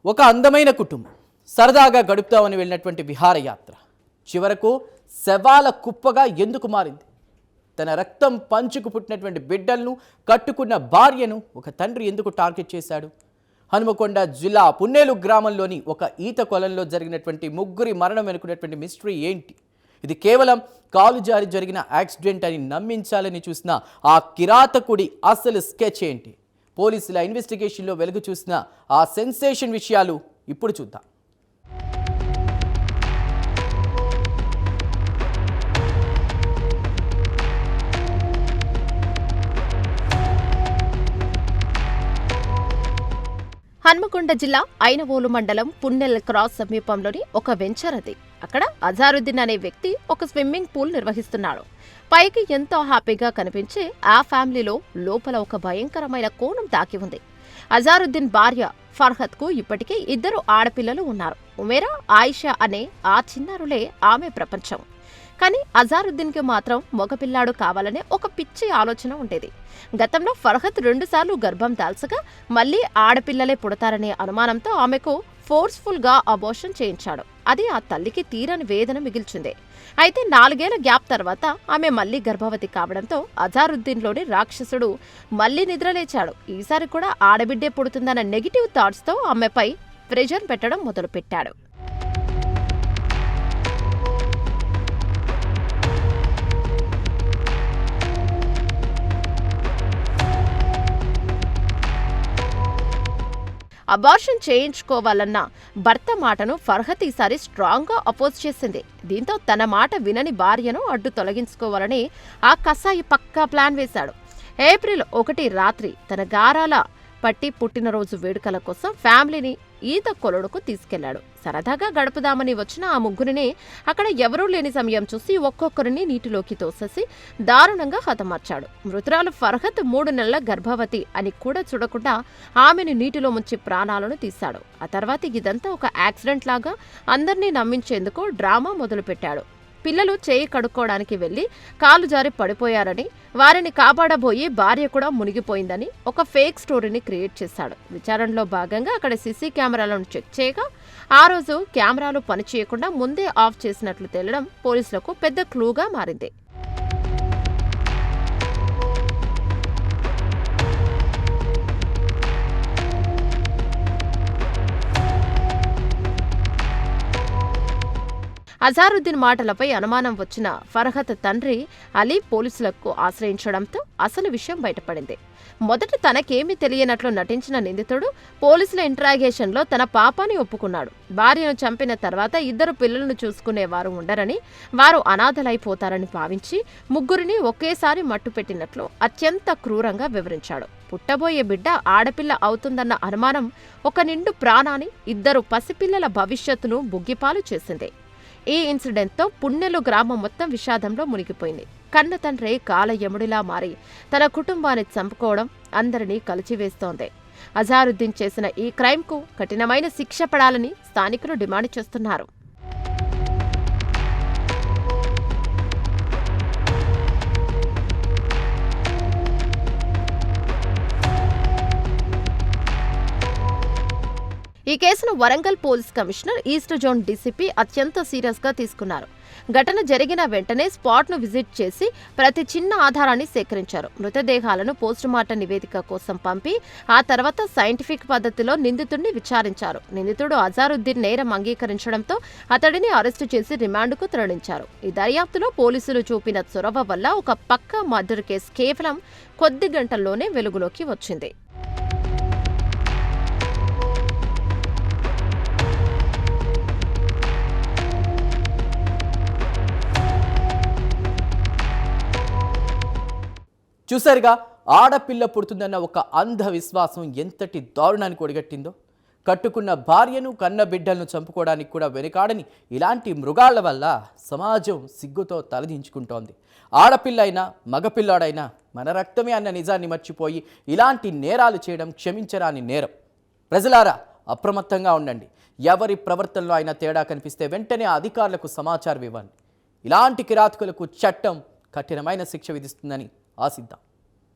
ఒక అందమైన కుటుంబం సరదాగా గడుపుతామని వెళ్ళినటువంటి విహారయాత్ర చివరకు శవాల కుప్పగా ఎందుకు మారింది? తన రక్తం పంచుకు పుట్టినటువంటి బిడ్డలను కట్టుకున్న భార్యను ఒక తండ్రి ఎందుకు టార్గెట్ చేశాడు? హనుమకొండ జిల్లా పున్నేలు గ్రామంలోని ఒక ఈత కొలంలో జరిగినటువంటి ముగ్గురి మరణం వెనుకున్నటువంటి మిస్టరీ ఏంటి? ఇది కేవలం కాలు జారి జరిగిన యాక్సిడెంట్ అని నమ్మించాలని చూసిన ఆ కిరాతకుడి అసలు స్కెచ్ ఏంటి? పోలీసుల ఇన్వెస్టిగేషన్లో వెలుగు చూసిన ఆ సెన్సేషన్ విషయాలు ఇప్పుడు చూద్దాం. హన్మకొండ జిల్లా ఐనవోలు మండలం పున్నెల్ క్రాస్ సమీపంలోని ఒక వెంచర్ అది. అక్కడ అజారుద్దీన్ అనే వ్యక్తి ఒక స్విమ్మింగ్ పూల్ నిర్వహిస్తున్నాడు. పైకి ఎంతో హ్యాపీగా కనిపించే ఆ ఫ్యామిలీలో లోపల ఒక భయంకరమైన కోణం దాగి ఉంది. అజారుద్దీన్ భార్య ఫర్హత్ కు ఇప్పటికే 2 ఆడపిల్లలు ఉన్నారు. ఉమేరా, ఆయిషా అనే ఆ చిన్నారులే ఆమె ప్రపంచం. కానీ అజారుద్దీన్ కి మాత్రం మగపిల్లాడు కావాలనే ఒక పిచ్చి ఆలోచన ఉండేది. గతంలో ఫర్హత్ 2 సార్లు గర్భం దాల్చగా మళ్లీ ఆడపిల్లలే పుడతారనే అనుమానంతో ఆమెకు ఫోర్స్ఫుల్ గా అబార్షన్ చేయించాడు. అది ఆ తల్లికి తీరని వేదన మిగిల్చింది. అయితే 4 ఏళ్ల గ్యాప్ తర్వాత ఆమె మళ్లీ గర్భవతి కావడంతో అజారుద్దీన్ లోని రాక్షసుడు మళ్లీ నిద్రలేచాడు. ఈసారి కూడా ఆడబిడ్డే పుడుతుందన్న నెగిటివ్ థాట్స్ తో ఆమెపై ప్రెజర్ పెట్టడం మొదలుపెట్టాడు. అబార్షన్ చేయించుకోవాలన్న భర్త మాటను ఫర్హత్ ఈసారి స్ట్రాంగ్ గా అపోజ్ చేసింది. దీంతో తన మాట వినని భార్యను అడ్డు తొలగించుకోవాలని ఆ కసాయి పక్కా ప్లాన్ వేశాడు. ఏప్రిల్ 1 రాత్రి తన గారాల పట్టి పుట్టినరోజు వేడుకల కోసం ఫ్యామిలీని ఈత కొలనుకు తీసుకెళ్లాడు. సరదాగా గడుపుదామని వచ్చిన ఆ ముగ్గురిని అక్కడ ఎవరూ లేని సమయం చూసి ఒక్కొక్కరిని నీటిలోకి తోసేసి దారుణంగా హతమార్చాడు. మృతురాలు ఫర్హత్ 3 నెలల గర్భవతి అని కూడా చూడకుండా ఆమెను నీటిలో ముంచి ప్రాణాలను తీశాడు. ఆ తర్వాత ఇదంతా ఒక యాక్సిడెంట్ లాగా అందర్నీ నమ్మించేందుకు డ్రామా మొదలుపెట్టాడు. పిల్లలు చేయి కడుక్కోవడానికి వెళ్లి కాలు జారి పడిపోయారని, వారిని కాపాడబోయి భార్య కూడా మునిగిపోయిందని ఒక ఫేక్ స్టోరీని క్రియేట్ చేశాడు. విచారణలో భాగంగా అక్కడ సీసీ కెమెరాలను చెక్ చేయగా ఆ రోజు కెమెరాలు పనిచేయకుండా ముందే ఆఫ్ చేసినట్లు తేలడం పోలీసులకు పెద్ద క్లూగా మారింది. అజారుద్దీన్ మాటలపై అనుమానం వచ్చిన ఫర్హత్ తండ్రి అలీ పోలీసులకు ఆశ్రయించడంతో అసలు విషయం బయటపడింది. మొదట తనకేమీ తెలియనట్లు నటించిన నిందితుడు పోలీసుల ఇంట్రాగేషన్లో తన పాపాన్ని ఒప్పుకున్నాడు. భార్యను చంపిన తర్వాత 2 పిల్లలను చూసుకునేవారు ఉండరని, వారు అనాథలైపోతారని భావించి ముగ్గురిని ఒకేసారి మట్టుపెట్టినట్లు అత్యంత క్రూరంగా వివరించాడు. పుట్టబోయే బిడ్డ ఆడపిల్ల అవుతుందన్న అనుమానం ఒక నిండు ప్రాణాన్ని, 2 పసిపిల్లల భవిష్యత్తును బుగ్గిపాలు చేసింది. ఈ ఇన్సిడెంట్తో పున్నెలు గ్రామం మొత్తం విషాదంలో మునిగిపోయింది. కన్న తండ్రి కాలయముడిలా మారి తన కుటుంబాన్ని చంపుకోవడం అందరినీ కలిచివేస్తోంది. అజారుద్దీన్ చేసిన ఈ క్రైమ్కు కఠినమైన శిక్ష పడాలని స్థానికులు డిమాండ్ చేస్తున్నారు. ఈ కేసును Warangal police commissioner east zone DCP అత్యంత సీరియస్ గా తీసుకున్నారు. ఘటన జరిగిన వెంటనే స్పాట్ ను విజిట్ చేసి ప్రతి చిన్న ఆధారాన్ని సేకరించారు. మృతదేహాలను పోస్టుమార్టం నివేదిక కోసం పంపి ఆ తర్వాత సైంటిఫిక్ పద్ధతిలో నిందితుడిని విచారించారు. నిందితుడు అజారుద్దీన్ నేరం అంగీకరించడంతో అతడిని అరెస్టు చేసి రిమాండ్కు తరలించారు. ఈ దర్యాప్తులో పోలీసులు చూపిన చొరవ వల్ల ఒక పక్కా మర్డర్ కేసు కేవలం కొద్ది గంటల్లోనే వెలుగులోకి వచ్చింది. చూసారుగా, ఆడపిల్ల పుడుతుందన్న ఒక అంధ విశ్వాసం ఎంతటి దారుణానికి ఒడిగట్టిందో. కట్టుకున్న భార్యను, కన్న బిడ్డలను చంపుకోవడానికి కూడా వెనుకాడని ఇలాంటి మృగాళ్ల వల్ల సమాజం సిగ్గుతో తలదించుకుంటోంది. ఆడపిల్ల అయినా మగపిల్లాడైనా మన రక్తమే అన్న నిజాన్ని మర్చిపోయి ఇలాంటి నేరాలు చేయడం క్షమించరాని నేరం. ప్రజలారా, అప్రమత్తంగా ఉండండి. ఎవరి ప్రవర్తనలో అయినా తేడా కనిపిస్తే వెంటనే అధికారులకు సమాచారం ఇవ్వండి. ఇలాంటి కిరాతకులకు చట్టం కఠినమైన శిక్ష విధిస్తుందని ఆశిద్దాం.